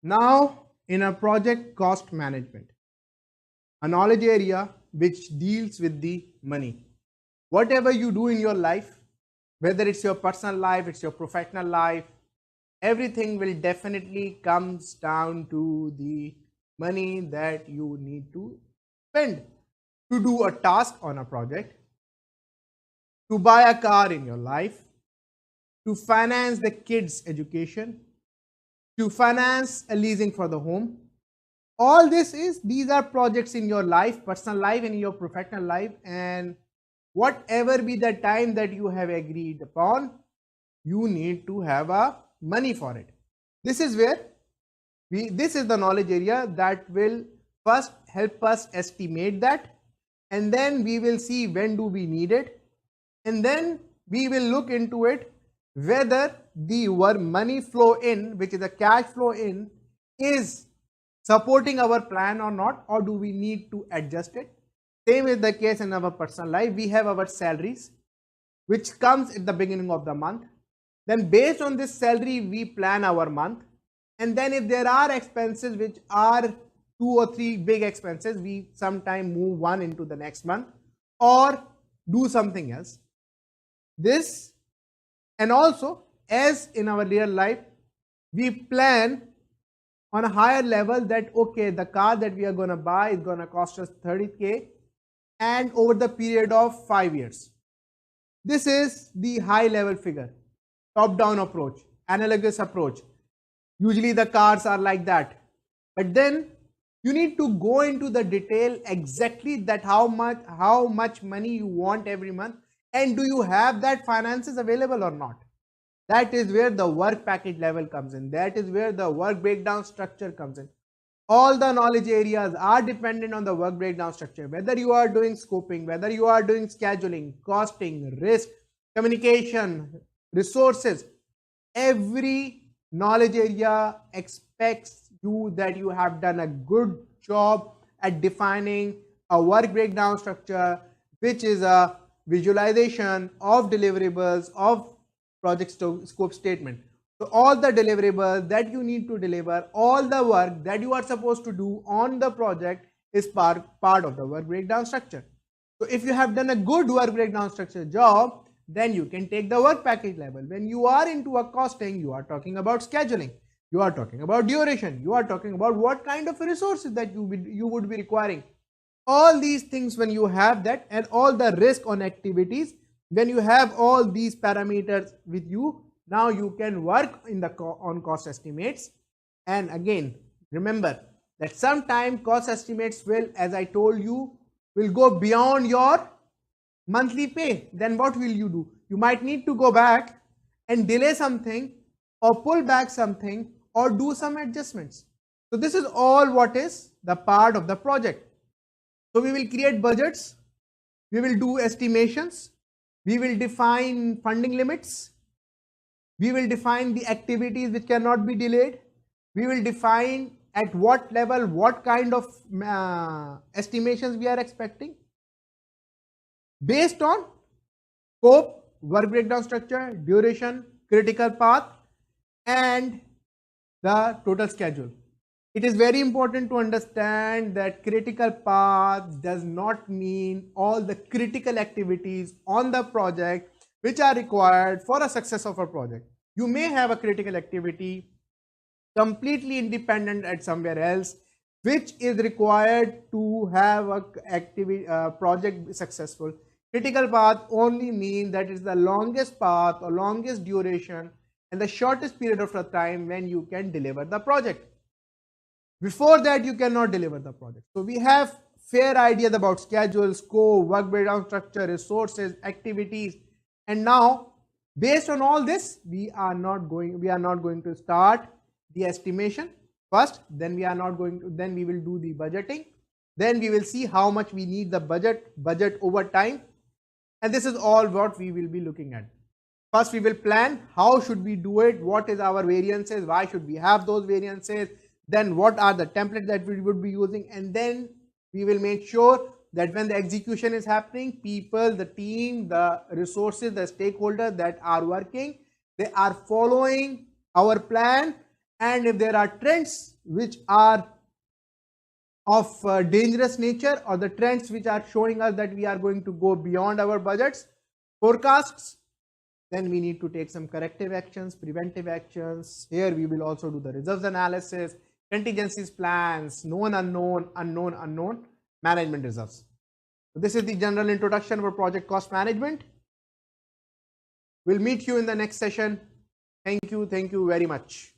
Now, in a project cost management, a knowledge area which deals with the money. Whatever you do in your life, whether it's your personal life, it's your professional life, everything will definitely comes down to the money that you need to spend to do a task on a project, to buy a car in your life, to finance the kids' education, to finance a leasing for the home. All these are projects in your life, personal life, and in your professional life, and whatever be the time that you have agreed upon, you need to have a money for it. This is where this is the knowledge area that will first help us estimate that, and then we will see when do we need it, and then we will look into it whether the money flow in, which is the cash flow in, is supporting our plan or not, or do we need to adjust it. Same is the case in our personal life. We have our salaries which comes at the beginning of the month. Then based on this salary we plan our month, and then if there are expenses which are 2 or 3 big expenses, we sometime move one into the next month or do something else. This, and also as in our real life, we plan on a higher level that okay, the car that we are going to buy is going to cost us 30k, and over the period of 5 years. This is the high level figure, top down approach, analogous approach. Usually the cars are like that, but then you need to go into the detail exactly that how much money you want every month, and do you have that finances available or not. That is where the work package level comes in. That is where the work breakdown structure comes in. All the knowledge areas are dependent on the work breakdown structure. Whether you are doing scoping, whether you are doing scheduling, costing, risk, communication, resources, every knowledge area expects you that you have done a good job at defining a work breakdown structure, which is a visualization of deliverables of project scope statement. So all the deliverables that you need to deliver, all the work that you are supposed to do on the project is part of the work breakdown structure. So if you have done a good work breakdown structure job, then you can take the work package level. When you are into a costing, you are talking about scheduling, you are talking about duration, you are talking about what kind of resources that you would be requiring. All these things, when you have that, and all the risk on activities, when you have all these parameters with you, now you can work in the on cost estimates. And again, remember that sometimes cost estimates will, as I told you, will go beyond your monthly pay. Then what will you do? You might need to go back and delay something or pull back something or do some adjustments. So this is all what is the part of the project. So we will create budgets, we will do estimations, we will define funding limits, we will define the activities which cannot be delayed, we will define at what level, what kind of estimations we are expecting based on scope, work breakdown structure, duration, critical path, and the total schedule. It is very important to understand that critical path does not mean all the critical activities on the project which are required for a success of a project. You may have a critical activity completely independent at somewhere else, which is required to have a project successful. Critical path only means that it's the longest path or longest duration and the shortest period of time when you can deliver the project. Before that, you cannot deliver the project. So we have fair ideas about schedule, scope, work breakdown structure, resources, activities, and now based on all this, we are not going to start the estimation first. Then we will do the budgeting. Then we will see how much we need the budget over time, and this is all what we will be looking at. First, we will plan how should we do it, what is our variances, why should we have those variances, then what are the templates that we would be using, and then we will make sure that when the execution is happening, people, the team, the resources, the stakeholders that are working, they are following our plan, and if there are trends which are of dangerous nature, or the trends which are showing us that we are going to go beyond our budgets, forecasts, then we need to take some corrective actions, preventive actions. Here we will also do the reserves analysis, contingencies plans, known, unknown, unknown, unknown, management reserves. So this is the general introduction for project cost management. We'll meet you in the next session. Thank you very much.